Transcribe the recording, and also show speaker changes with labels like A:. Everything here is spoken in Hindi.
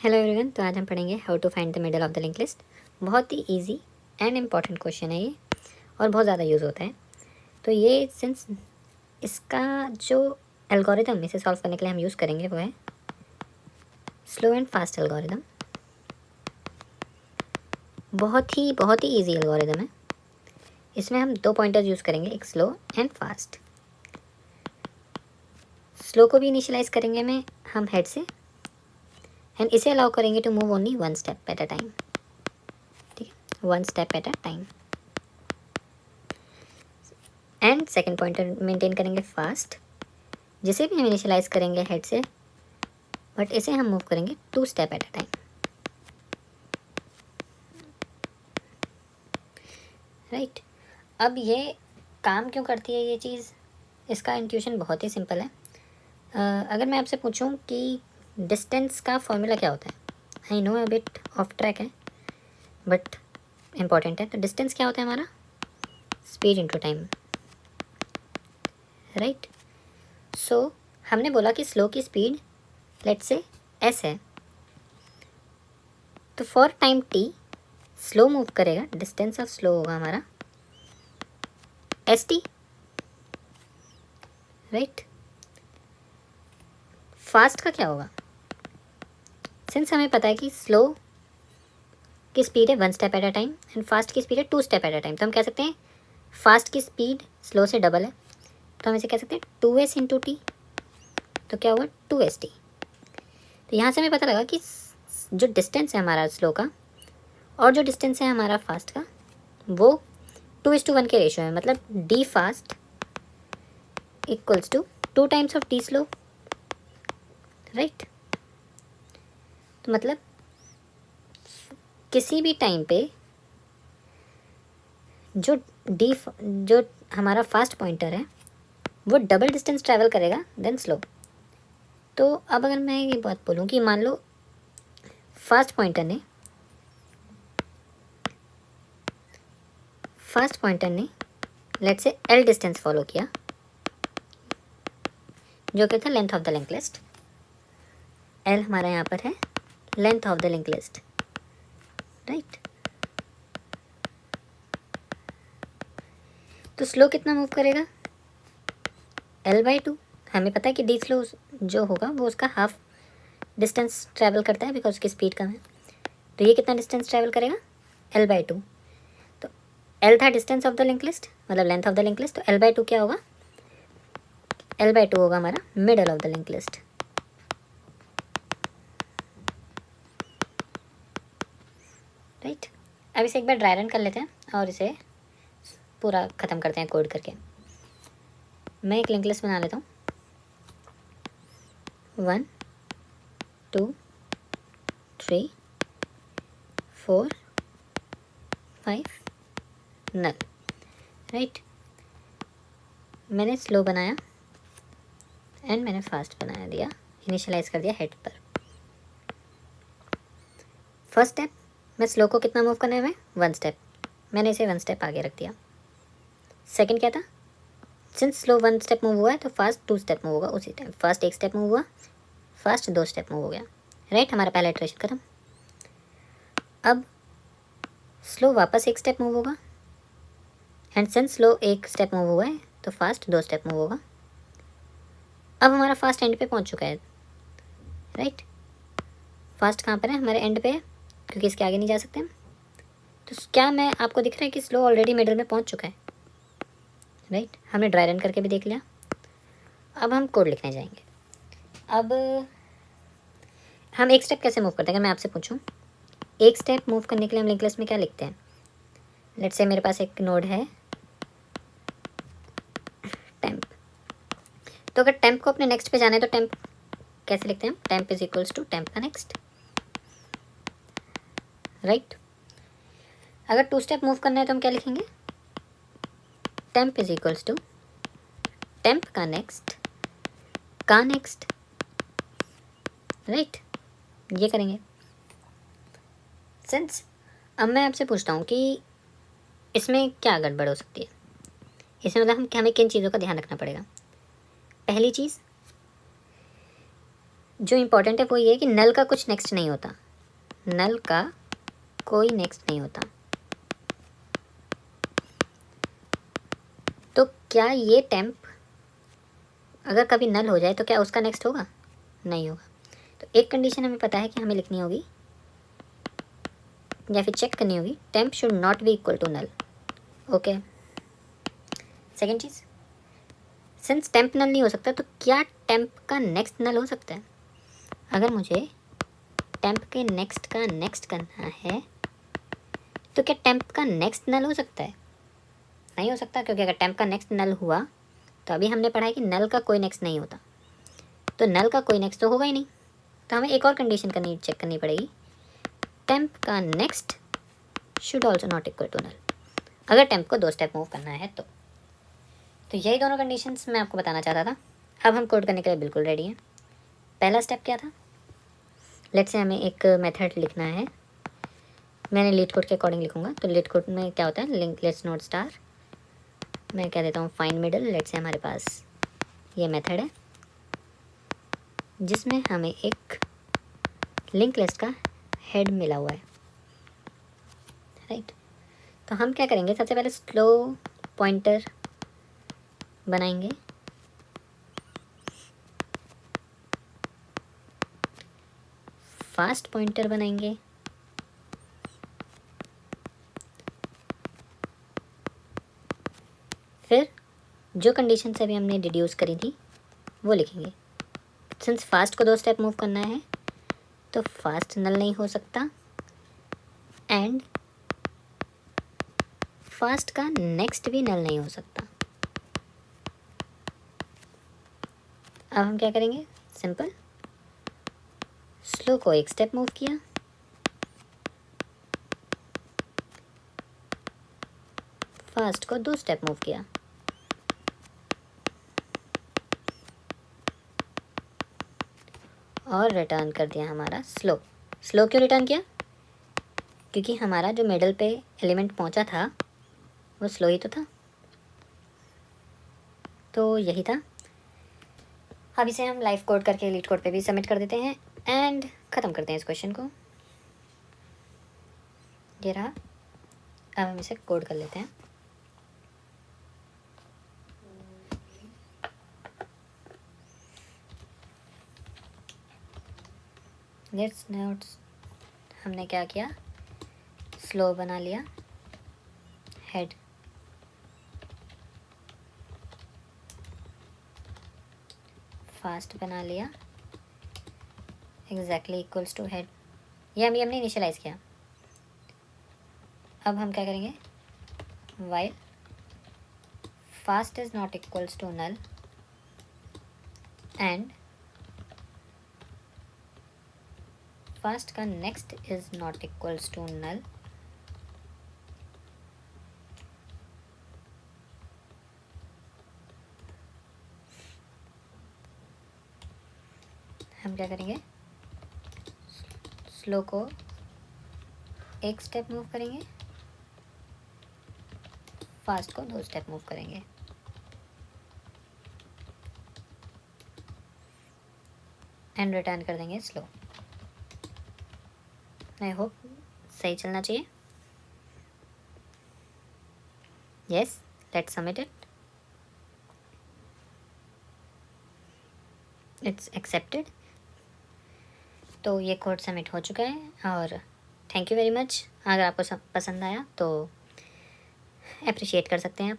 A: Hello everyone. तो आज हम पढ़ेंगे how to find the middle of the link list. बहुत ही इजी एंड इम्पॉर्टेंट क्वेश्चन है ये और बहुत ज़्यादा यूज़ होता है। तो ये सिंस इसका जो एल्गोरिदम इसे सॉल्व करने के लिए हम यूज़ करेंगे वो है स्लो एंड फास्ट एल्गोरिदम। बहुत ही ईजी एल्गोरिदम है। इसमें हम दो पॉइंटर्स यूज़ करेंगे, एक स्लो एंड फास्ट। स्लो को भी इनिशियलाइज करेंगे हम हेड से एंड इसे अलाउ करेंगे to move only one step at a time. ठीक है, one step at a time. And second pointer maintain करेंगे फास्ट, जिसे भी हम इनिशियलाइज करेंगे हेड से, बट इसे हम मूव करेंगे two step at a time. Right. अब ये काम क्यों करती है ये चीज़, इसका इंट्यूशन बहुत ही सिंपल है। अगर मैं आपसे पूछूं कि डिस्टेंस का फॉर्मूला क्या होता है, I know a bit of track है बट इम्पॉर्टेंट है। तो डिस्टेंस क्या होता है हमारा, स्पीड इनटू टाइम। राइट। सो हमने बोला कि स्लो की स्पीड लेट्स से एस है, तो for time T slow move करेगा, डिस्टेंस ऑफ स्लो होगा हमारा एस टी। राइट। फास्ट का क्या होगा, सिंस हमें पता है कि स्लो की स्पीड है one step at a time and fast की स्पीड है two step at a time, तो हम कह सकते हैं फास्ट की स्पीड स्लो से डबल है, तो हम इसे कह सकते हैं टू एस इंटू टी। तो क्या हुआ, टू एस टी। तो यहाँ से हमें पता लगा कि जो डिस्टेंस है हमारा स्लो का और जो डिस्टेंस है हमारा फास्ट का वो 2:1 के रेशियो है। मतलब D fast equals to 2 times of T slow. Right. तो मतलब किसी भी टाइम पे जो हमारा फास्ट पॉइंटर है वो डबल डिस्टेंस ट्रैवल करेगा देन स्लो। तो अब अगर मैं ये बात बोलूँ कि मान लो फास्ट पॉइंटर ने let's say L distance follow किया, जो कि था length of the link list. L हमारा यहाँ पर है length of the link list. Right. तो स्लो कितना मूव करेगा, L/2। हमें पता है कि डी स्लो जो होगा वो उसका हाफ डिस्टेंस ट्रैवल करता है बिकॉज उसकी स्पीड कम है। तो ये कितना डिस्टेंस ट्रैवल करेगा, L/2। तो L था distance of the link list, मतलब length of the link list. तो L/2 क्या होगा, L/2 होगा हमारा middle of the link list. Right. अब इसे एक बार ड्राई रन कर लेते हैं और इसे पूरा ख़त्म करते हैं कोड करके। मैं एक लिंक लिस्ट बना लेता हूँ, 1 2 3 4 5 नल। राइट। मैंने स्लो बनाया एंड मैंने फास्ट बना दिया, इनिशियलाइज कर दिया हेड पर। फर्स्ट स्टेप मैं स्लो को कितना मूव करना है, मैं वन स्टेप, मैंने इसे वन स्टेप आगे रख दिया। सेकंड क्या था, since slow one step move हुआ है तो फास्ट टू स्टेप मूव होगा उसी टाइम। फर्स्ट एक स्टेप मूव हुआ, फास्ट दो स्टेप मूव हो गया। राइट। हमारा पहला इटरेशन खत्म। अब स्लो वापस एक स्टेप मूव होगा एंड सिंस स्लो एक स्टेप मूव हुआ है तो फास्ट दो स्टेप मूव होगा। अब हमारा फास्ट एंड पे पहुंच चुका है। राइट। फास्ट कहाँ पर है, हमारे एंड पे है, क्योंकि इसके आगे नहीं जा सकते हम। तो क्या मैं आपको दिख रहा है कि स्लो ऑलरेडी मिडल में पहुंच चुका है। राइट। हमने ड्राई रन करके भी देख लिया। अब हम कोड लिखने जाएंगे। अब हम एक स्टेप कैसे मूव करते हैं, अगर मैं आपसे पूछूं एक स्टेप मूव करने के लिए हम लिंक लिस्ट में क्या लिखते हैं। लेट्स से मेरे पास एक नोड है टेम्प, तो अगर टेम्प को अपने नेक्स्ट पे जाना है तो टेम्प कैसे लिखते हैं, temp is equals to temp का नेक्स्ट। राइट। अगर टू स्टेप मूव करना है तो हम क्या लिखेंगे, temp is equals to temp का नेक्स्ट का नेक्स्ट। राइट। ये करेंगे। सिंस अब मैं आपसे पूछता हूँ कि इसमें क्या गड़बड़ हो सकती है, इसमें मतलब हमें किन चीज़ों का ध्यान रखना पड़ेगा। पहली चीज़, जो इम्पोर्टेंट है वो ये है कि नल का कुछ नेक्स्ट नहीं होता, नल का कोई नेक्स्ट नहीं होता। तो क्या ये टेम्प अगर कभी नल हो जाए तो क्या उसका नेक्स्ट होगा? नहीं होगा। तो एक कंडीशन हमें पता है कि हमें लिखनी होगी या फिर चेक करनी होगी, temp should not be equal to null. Okay, second चीज़, सिंस टेम्प नल नहीं हो सकता तो क्या टेम्प का नेक्स्ट नल हो सकता है? अगर मुझे टेम्प के नेक्स्ट का नेक्स्ट करना है तो क्या टेम्प का नेक्स्ट नल हो सकता है? नहीं हो सकता, क्योंकि अगर टेम्प का नेक्स्ट नल हुआ तो अभी हमने पढ़ा है कि नल का कोई नेक्स्ट नहीं होता, तो नल का कोई नेक्स्ट तो होगा ही नहीं। तो हमें एक और कंडीशन चेक करनी पड़ेगी, टेम्प का next should also not equal to null, अगर टेम्प को 2 स्टेप मूव करना है तो यही दोनों कंडीशंस मैं आपको बताना चाहता था। अब हम कोड करने के लिए बिल्कुल रेडी हैं। पहला स्टेप क्या था? लेट्स से हमें एक मेथड लिखना है, मैंने लीड कोड के अकॉर्डिंग लिखूंगा। तो लीड कोड में क्या होता है, लिंक लेट्स नोट स्टार, मैं कह देता हूँ फाइंड मिडल। लेट्स से हमारे पास ये मेथड है जिसमें हमें एक लिंक लिस्ट का हेड मिला हुआ है, राइट। तो हम क्या करेंगे, सबसे पहले स्लो पॉइंटर बनाएंगे, फास्ट पॉइंटर बनाएंगे, फिर जो कंडीशन से अभी हमने डिड्यूस करी थी वो लिखेंगे। सिंस फास्ट को 2 स्टेप मूव करना है तो फास्ट नल नहीं हो सकता एंड फास्ट का नेक्स्ट भी नल नहीं हो सकता। अब हम क्या करेंगे, सिंपल, स्लो को 1 स्टेप मूव किया, फास्ट को 2 स्टेप मूव किया, और रिटर्न कर दिया हमारा स्लो। स्लो क्यों रिटर्न किया? क्योंकि हमारा जो मिडल पे एलिमेंट पहुंचा था वो स्लो ही तो था। तो यही था। अब इसे हम लाइव कोड करके लीड कोड पे भी सबमिट कर देते हैं एंड ख़त्म करते हैं इस क्वेश्चन को। ये रहा, अब हम इसे कोड कर लेते हैं। लेट्स नोट्स, हमने क्या किया, स्लो बना लिया, हेड, फास्ट बना लिया, एग्जैक्टली इक्वल्स टू हेड, ये हमने इनिशियलाइज किया। अब हम क्या करेंगे, while fast is not equals to null and fast का next is not equals to null, हम क्या करेंगे, स्लो को 1 स्टेप मूव करेंगे, फास्ट को 2 स्टेप मूव करेंगे, एंड रिटर्न कर देंगे स्लो। आई होप सही चलना चाहिए। Yes, let's submit it. It's accepted. तो ये कोड सबमिट हो चुका है और थैंक यू वेरी मच। अगर आपको पसंद आया तो अप्रिशिएट कर सकते हैं आप।